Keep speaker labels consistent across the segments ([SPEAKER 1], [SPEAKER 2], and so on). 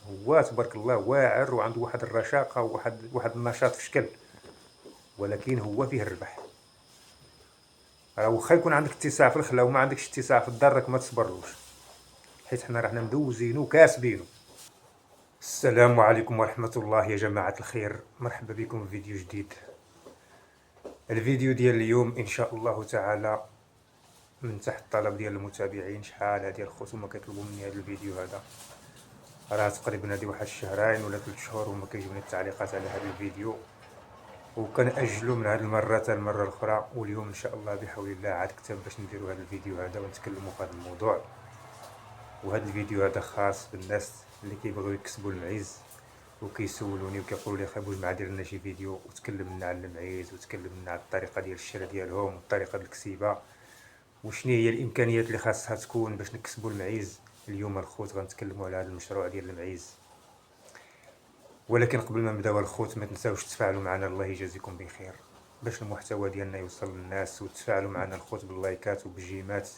[SPEAKER 1] هو تبارك الله واعر وعنده واحد الرشاقة وواحد النشاط في شكل، ولكن هو فيه الربح. راه واخا يكون عندك اتساع في الخلا وما عندكش اتساع في الدار راك ما تصبرلوش، حيت حنا رانا مدوزينو وكاسبينو. السلام عليكم ورحمة الله يا جماعة الخير، مرحبا بكم في فيديو جديد. الفيديو ديال اليوم ان شاء الله تعالى من تحت طلب ديال المتابعين. شحال هادي الخوت هما كيطلبوا مني هذا الفيديو هذا، راه تقريبا هادي واحد الشهرين ولا 3 شهور هما كيجيوني التعليقات على هذا الفيديو، وكنأجلو من هاد المرة حتى المرة الأخرى. واليوم إن شاء الله بحول الله عاد كتب باش نديرو هاد الفيديو هذا ونتكلمو في هاد الموضوع. وهاد الفيديو هذا خاص بالناس اللي كيبغيو يكسبوا المعيز وكيسولوني وكيقولوا لي خاي بوج مع دير لنا شي فيديو وتكلمنا على المعيز وتكلمنا على الطريقة ديال الشراء ديالهم والطريقة ديال الكسيبة وشنو هي الإمكانيات اللي خاصها تكون باش نكسبوا المعيز. اليوم الخوت غنتكلموا على هذا المشروع ديال المعيز، ولكن قبل ما نبداو الخوت ما تنساوش تفاعلوا معنا، الله يجازيكم بخير، باش المحتوى ديالنا يوصل للناس، وتفاعلوا معنا الخوت باللايكات وبالجيمات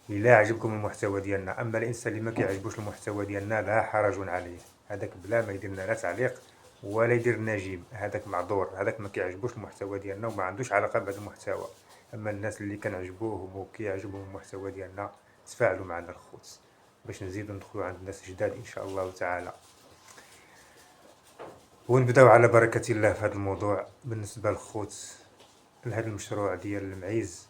[SPEAKER 1] الا عجبكم المحتوى ديالنا. اما الانسان اللي ما كيعجبوش المحتوى ديالنا لا حرج عليه، هذاك بلا ما يدير لنا لا تعليق ولا يدير لنا جيم، هذاك معذور، هذاك ما كيعجبوش المحتوى ديالنا وما عندوش علاقه بهذا المحتوى. اما الناس اللي كنعجبوهم وكيعجبهم المحتوى ديالنا تفاعلوا معنا الخوت باش نزيدو ندخلوا عند الناس جداد ان شاء الله تعالى. ونبداو على بركة الله في هذا الموضوع. بالنسبة للخوت لهذا المشروع ديال المعيز،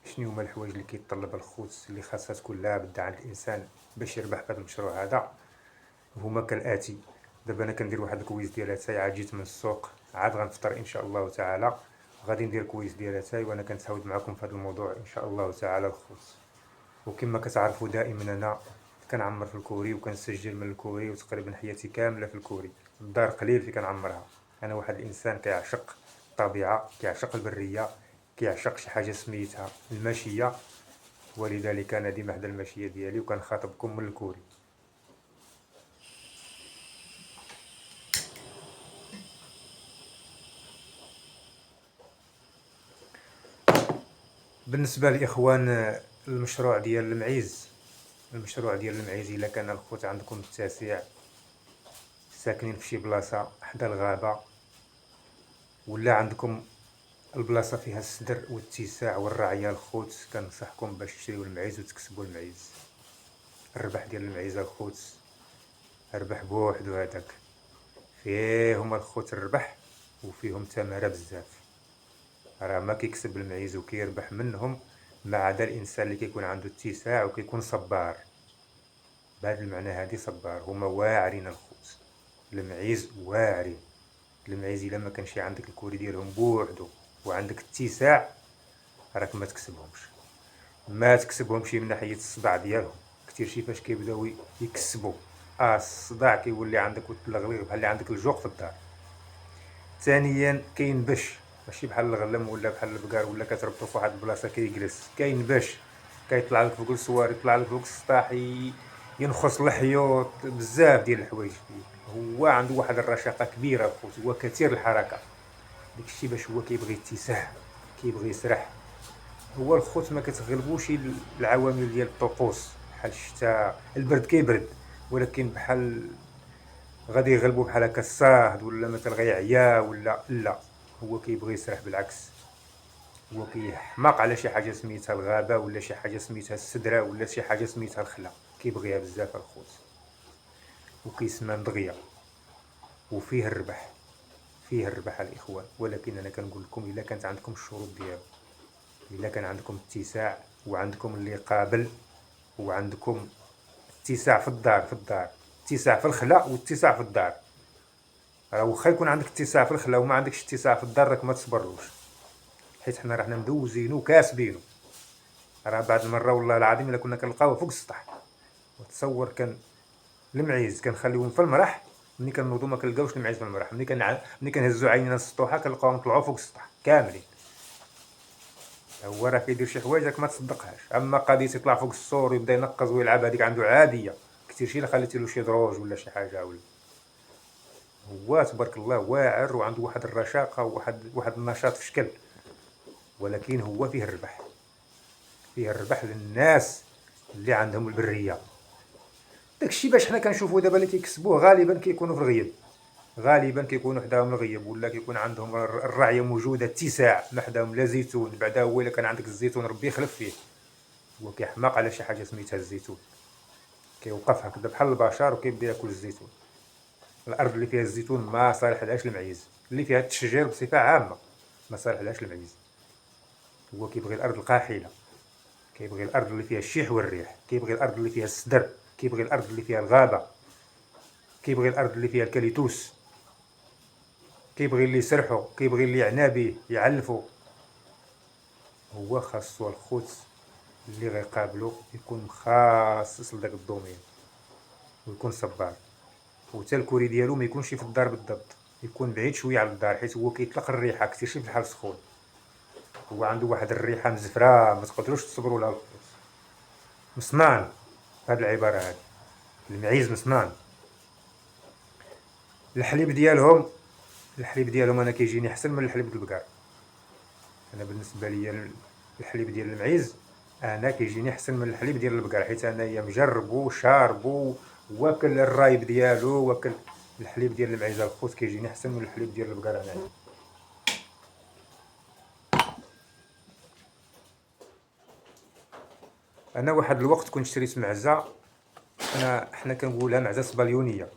[SPEAKER 1] شنو هما الحوايج اللي كيتطلب الخوت اللي خاصها تكون لابد عند الانسان باش يربح في هذا المشروع هذا؟ هما كالاتي. دابا انا كندير واحد الكويز ديال اتاي، عاد جيت من السوق عاد غنفطر ان شاء الله تعالى، غادي ندير كويز ديال اتاي وانا كنتعاود معكم في هذا الموضوع ان شاء الله تعالى الخوت. وكما كتعرفوا دائما انا كنعمر في الكوري وكنسجل من الكوري، وتقريبا حياتي كامله في الكوري، الدار قليل في كنعمرها. انا واحد الانسان كيعشق الطبيعه، كيعشق البريه، كيعشق شي حاجه سميتها الماشيه، ولذلك انا ديما حدا الماشيه ديالي وكنخاطبكم من الكوري. بالنسبه للاخوان المشروع ديال المعيز، الا كان الخوت عندكم التاسع ساكنين في شي بلاصه حدا الغابه، ولا عندكم البلاصه فيها السدر والاتساع والرعيه الخوت، كنصحكم باش تشريو المعيز وتكسبوا المعيز. الربح ديال المعيز الخوت ربح بوحدو، هذاك فيهم الخوت الربح وفيهم ثمره بزاف. راه ما كيكسب المعيز وكيربح منهم ما عدا الانسان اللي كيكون عنده اتساع وكيكون صبار. بهذا المعنى هذه صبار، هما واعرين الخوت، المعيز واعرين. المعيز الا ما كانش عندك الكوري ديالهم بوحدو وعندك اتساع راك ما تكسبهمش من ناحيه الصداع ديالهم. كثير شي فاش كيبداو يكسبوا الصداع كيولي عندك وتلغلغ بحال اللي عندك الجوق في الدار. ثانيا كاين باش ماشي بحال الغلم ولا بحال البقار ولا كتربطو في واحد البلاصه كيجلس، كاين باش كيطلع لك فوق السوار، يطلع لك فوق السطاح، ينخص الحيوط، بزاف ديال الحوايج. هو عنده واحد الرشاقه كبيره الخوت، هو كثير الحركه، داكشي باش هو كيبغي يتساع، كيبغي يسرح. هو الخوت ما كتغلبوش العوامل ديال الطقوس، بحال الشتاء البرد كيبرد، ولكن بحال غادي يغلبو بحال هكا الصهد ولا مثلا غيعيا ولا لا، هو كيبغي يسرح. بالعكس هو كيحماق على شي حاجه سميتها الغابه ولا شي حاجه سميتها السدره ولا شي حاجه سميتها الخلا، كيبغيها بزاف الخوت وكيسمى دغيا. وفيه الربح، فيه الربح الاخوان، ولكن انا كنقول لكم الا كانت عندكم الشروط ديالو، الا كان عندكم اتساع وعندكم اللي قابل وعندكم اتساع في الدار، اتساع في الخلا واتساع في الدار. راه واخا يكون عندك اتساع في الخلا وما عندكش اتساع في الدار راك ما تصبرلوش، حيت حنا رانا مدوزينو وكاسبينو. راه بعد المره والله العظيم الا كنا كنلقاوه فوق السطح. وتصور كان المعيز كنخليوهم في المرح، ملي كنوضو ما كنلقاوش المعيز في المرح، ملي كنهزو عينينا للسطوحه كنلقاوهم طلعوا فوق السطح كاملين. هو راه كيدير شي حوايج راك ما تصدقهاش. اما قضيه يطلع فوق السور ويبدا ينقز ويلعب هذيك عنده عاديه، كثير شي الا خليتي له شي دروج ولا شي حاجه ولا. هو تبارك الله واعر وعنده واحد الرشاقه وواحد النشاط في شكل، ولكن هو فيه الربح للناس اللي عندهم البريه. داكشي باش حنا كنشوفو دابا اللي كيكسبوه غالبا كيكونوا في الغيب، غالبا كيكونوا حداهم الغيب، ولا كيكون عندهم الرعيه موجوده اتساع، ما حداهم لا زيتون. بعدا هو الا كان عندك الزيتون ربي يخلف فيه، هو كيحماق على شي حاجه سميتها الزيتون، كيوقف هكذا بحال البشر وكيبدا ياكل الزيتون. الارض اللي فيها الزيتون ما صالحلهاش المعيز، اللي فيها التشجير بصفه عامه ما صالحلهاش المعيز. هو كيبغي الارض القاحله، كيبغي الارض اللي فيها الشيح والريح، كيبغي الارض اللي فيها السدر، كيبغي الارض اللي فيها الغابه، كيبغي الارض اللي فيها الكاليتوس، كيبغي اللي يسرحو، كيبغي اللي يعنى يعلفو. هو خاصو الخوت اللي غيقابلو يكون مخصص لداك الدومين ويكون صبار، وتا الكوري ديالو ما يكونش في الدار بالضبط، يكون بعيد شويه على الدار، حيت هو كيطلق الريحه كثير شي بحال السخون. هو عنده واحد الريحه مزفره ما تقدروش تصبروا لها الخوت. مصنان هاد العباره هادي، المعيز مصنان. الحليب ديالهم انا كيجيني احسن من الحليب ديال البقر. انا بالنسبه ليا الحليب ديال المعيز انا كيجيني احسن من الحليب ديال البقر، حيت انايا مجربو شاربو واكل الرايب ديالو واكل. الحليب ديال المعيز الخوت كيجيني احسن من الحليب ديال البقر انايا. انا واحد الوقت كنت شريت معزه، حنا كنقولها معزه صباليونيه،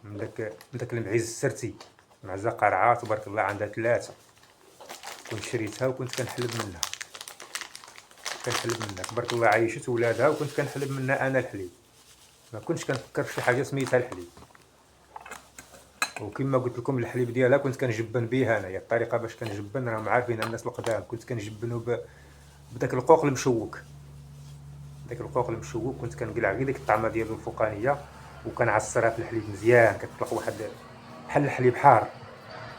[SPEAKER 1] من داك المعيز السرتي، معزه قرعه تبارك الله عندها 3. كنت شريتها وكنت كنحلب منها تبارك الله، عايشت ولادها وكنت كنحلب منها انا الحليب، ما كنتش كنفكر في شي حاجه سميتها الحليب. وكما قلت لكم الحليب ديالها كنت كنجبن به انايا. الطريقه باش كنجبن راهم عارفين الناس القدام، كنت كنجبنو بداك القوق المشوك. كنت كنقلع غير ديك الطعمه ديالو الفوقانيه وكنعصرها في الحليب مزيان، كتطلق واحد بحال الحليب حار،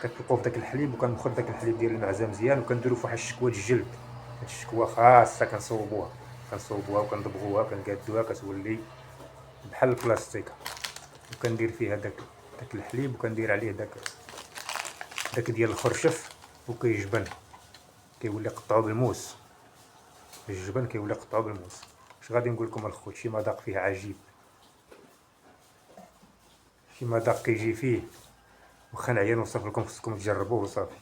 [SPEAKER 1] كتلقوا في داك الحليب. وكناخذ داك الحليب ديال المعزه مزيان وكنديرو في واحد الشكوى ديال الجلد. هاد الشكوى خاصه كنصوبوها وكنضبغوها وكنقادوها، كتولي بحال البلاستيك. وكندير فيها داك الحليب وكندير عليه داك ديال الخرشف وكيجبن، كيولي قطعو بالموس. الجبن كيولي قطعو بالموس. اش غادي نقول لكم الخوت، شي مذاق فيه عجيب، شي مذاق كيجي فيه واخا نعيا نوصف لكم، خصكم تجربوه وصافي.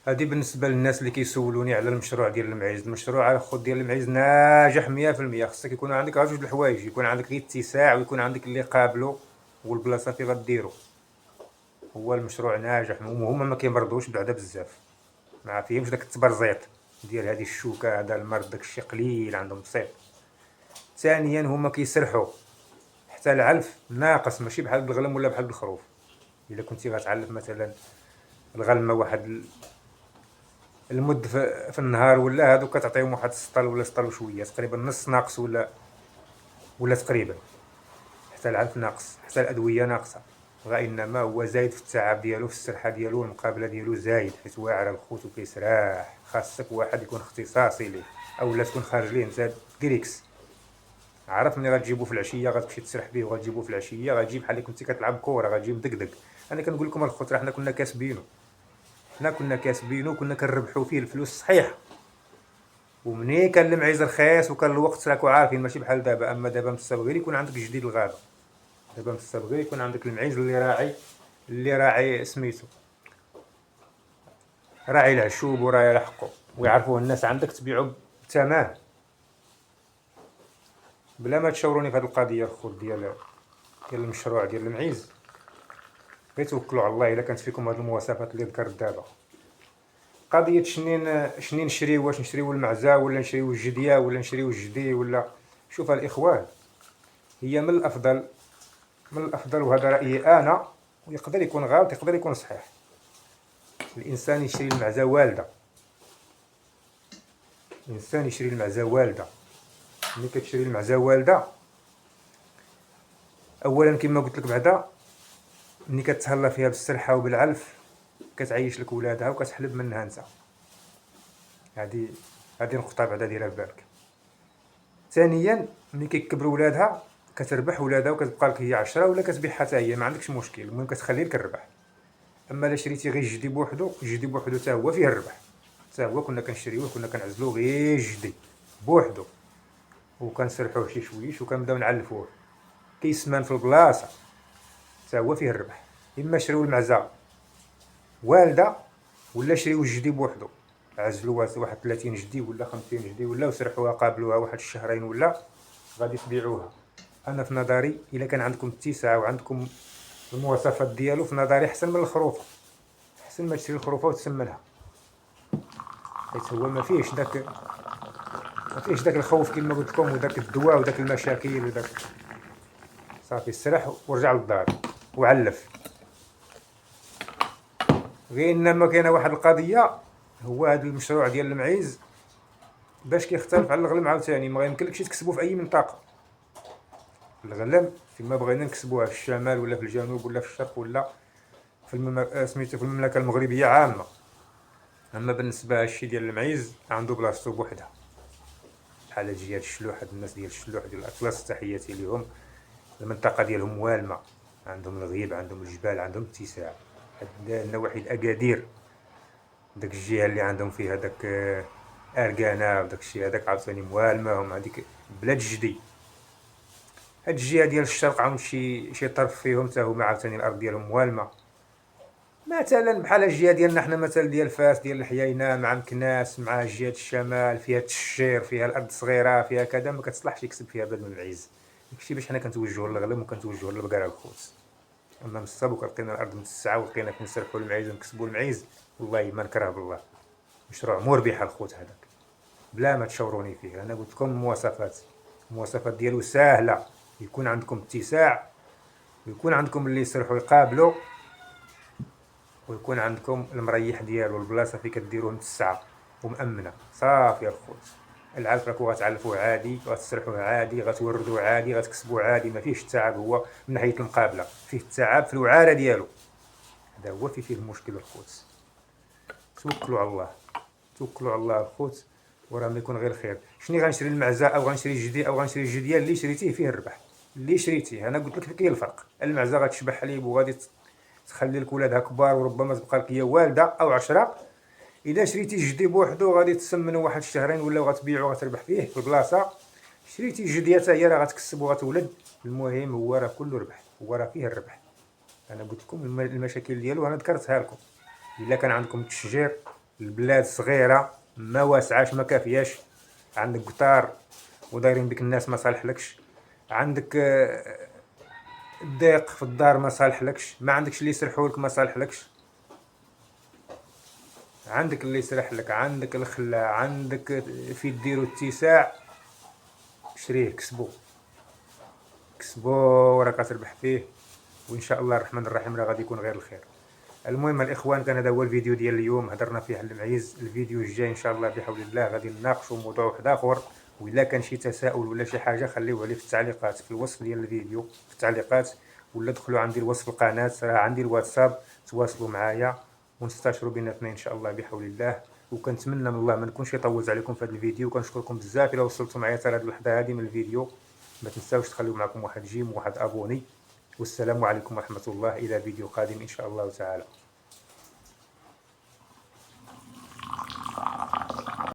[SPEAKER 1] هادي بالنسبه للناس اللي كيسولوني على المشروع ديال المعيز. المشروع الخوت ديال المعيز ناجح 100%. خصك يكون عندك غير جوج الحوايج، يكون عندك غير اتساع ويكون عندك اللي قابلو والبلاصه فين غديرو. هو المشروع ناجح، هما ما كيمرضوش بعدا بزاف، ما فيهمش داك التبرزيط ديال هذه الشوكه، هذا المرض داكشي قليل عندهم بسيط. ثانيا هما كيسرحوا، حتى العلف ناقص، ماشي بحال الغلم ولا بحال الخروف. الا كنتي غتعلف مثلا الغلمه واحد المد في النهار ولا هادو كتعطيهم واحد السطل ولا سطل وشويه، تقريبا نص ناقص ولا تقريبا. حتى العلف ناقص، حتى الادويه ناقصه، انما هو زايد في التعب ديالو، في السرحه ديالو، المقابله ديالو زايد، حيت واعر الخوت وكيسراح. خاصك واحد يكون اختصاصي ليه، او لا تكون خارج ليه انت كريكس. عرف ملي غتجيبو في العشيه غتمشي تسرح به، وغتجيبو في العشيه غتجي بحال كنتي كتلعب كره، غتجي مدقدق. انا كنقول لكم الخوت راه حنا كنا كاسبينو وكنا كنربحو فيه الفلوس صحيح. ومني كان المعيز رخيص وكان الوقت راكو عارفين ماشي بحال دابا. اما دابا متصاب غير يكون عندك جديد الغابه، دابا متصاب غير يكون عندك المعيز اللي راعي سميتو، راعي العشوب وراعي لحقو، ويعرفوه الناس عندك تبيعو بثمن. بلا ما تشاوروني في هذه القضيه الخوت ديال المشروع ديال المعيز، غير توكلوا على الله. الا كانت فيكم هذه المواصفات اللي ذكرت دابا، قضيه شنين نشريو، واش نشريو المعزه ولا نشريو الجديه ولا نشريو الجدي ولا. شوف الاخوان، هي من الافضل وهذا رايي انا، ويقدر يكون غلط يقدر يكون صحيح، الانسان يشري المعزه والده. ملي كتشري المعزه والده، اولا كما قلت لك بعدا ملي كتهلا فيها بالسرحه وبالعلف كتعيش لك ولادها وكتحلب منها انت. هذه نقطه بعدا ديرها في بالك. ثانيا ملي كيكبروا ولادها كتربح ولادها وكتبقى لك هي 10 ولا كتبيع حتى هي ما عندكش مشكل، المهم كتخلي لك الربح. اما الا شريتي غير جدي بوحدو، جدي بوحدو حتى هو فيه الربح، حتى هو كنا كنشريوه كنا كنعزلوه غير جدي بوحدو وكنسرحوه شي شويش وكنبداو نعلفوه كيسمان في البلاصه، حتى هو فيه الربح. اما شريو المعزه والده ولا شريو جدي بوحدو، عزلوها واحد 30 جدي ولا 50 جدي ولا وسرحوها قابلوها واحد الشهرين ولا غادي تبيعوها. انا في نظري الا كان عندكم اتساع وعندكم المواصفات ديالو، في نظري احسن من الخروفه، احسن ما تشري الخروفه وتسمنها، حيت هو ما فيهش داك الخوف كما قلت لكم وداك الدواء وداك المشاكل وداك. صافي سرح ورجع للدار وعلف. غير انما كاينه واحد القضيه، هو هذا المشروع ديال المعيز باش كيختلف على الغلم عاوتاني، ما يمكنلكش تكسبو في اي منطقه. الغلم فيما بغينا نكسبوها في الشمال ولا في الجنوب ولا في الشرق ولا في سميتو في المملكه المغربيه عامه. اما بالنسبه للشي ديال المعيز عنده بلاصتو بوحدها، بحال جهه الشلوح، هاد الناس ديال الشلوح ديال الاطلس تحياتي ليهم، المنطقه ديالهم والمه، عندهم الغيب، عندهم الجبال، عندهم اتساع. هاد النواحي الاكادير داك الجهه اللي عندهم فيها داك اركانه وداك الشيء هذاك عاوتاني موالمه، هم هذيك بلاد جدي. هاد الجهه ديال الشرق عاود شي طرف فيهم حتى هما عاوتاني الارض ديالهم موالمه، مثلا بحال الجهه ديالنا حنا مثلا ديال فاس ديال الحيينه مع مكناس مع جهه الشمال فيها التشجير فيها الارض صغيره فيها كذا، ما كتصلحش يكسب فيها بلاد من العز. داكشي باش حنا كنتوجهوا للغلم وكنتوجهوا للبقره الخوت. اما من السابق لقينا الارض متسعه ولقينا كنسرحوا المعيز ونكسبوا المعيز، والله ما نكره بالله، مشروع مربح الخوت هذاك بلا ما تشوروني فيه. انا قلت لكم المواصفات ديالو ساهله، يكون عندكم اتساع ويكون عندكم اللي يسرحوا يقابلوا ويكون عندكم المريح ديالو، البلاصه فين كديروه متسعه ومامنه. صافي الخوت، العلف راكو غتعلفوه عادي، غتسرحوه عادي، غتوردوه عادي، غتكسبوه عادي، ما فيهش التعب. هو من ناحيه المقابله فيه التعب في الوعاره ديالو، هذا هو فيه المشكل الخوت. توكلوا على الله، توكلوا على الله الخوت، وراه ما يكون غير خير. شني غنشري المعزه او غنشري جدي او غنشري الجديه؟ اللي شريتيه فيه الربح، اللي شريتيه. انا قلت لك كاين الفرق. المعزه غتشبع حليب وغادي تخلي لك ولادها كبار وربما تبقى لك هي والده او 10. اذا شريتي جدي بوحدو غادي تسمنو واحد الشهرين ولا غتبيعو غتربح فيه في البلاصه. شريتي جديه حتى هي راه غتكسب وغتولد. المهم هو راه كله ربح، هو راه فيه الربح. انا قلت لكم المشاكل ديالو انا ذكرتها لكم. الا كان عندكم التشجير، البلاد صغيره ما واسعاش ما كافياش، عندك قطار ودايرين بك الناس ما صالحلكش، عندك الضيق في الدار ما صالحلكش، ما عندكش اللي يسرحولك ما صالحلكش، عندك اللي يسرح لك، عندك الخلا، عندك في ديرو اتساع، شريه كسبو وراك تربح فيه، وان شاء الله الرحمن الرحيم راه غادي يكون غير الخير. المهم الاخوان، كان هذا هو الفيديو ديال اليوم، هضرنا فيه على المعيز. الفيديو الجاي ان شاء الله بحول الله غادي نناقشوا موضوع واحد اخر، وإلا كان شي تساؤل ولا شي حاجه خليوه لي في التعليقات في الوصف ديال الفيديو في التعليقات، ولا دخلوا عندي الوصف القناه، راه عندي الواتساب، تواصلوا معايا ونستشروا بيناتنا ان شاء الله بحول الله. وكنتمنى من الله ما نكونش طولت عليكم في هذا الفيديو، وكنشكركم بزاف الا وصلتوا معايا حتى لهاد اللحظه هذه من الفيديو. ما تنساوش تخليو معكم واحد جيم وواحد ابوني، والسلام عليكم ورحمه الله، الى فيديو قادم ان شاء الله تعالى.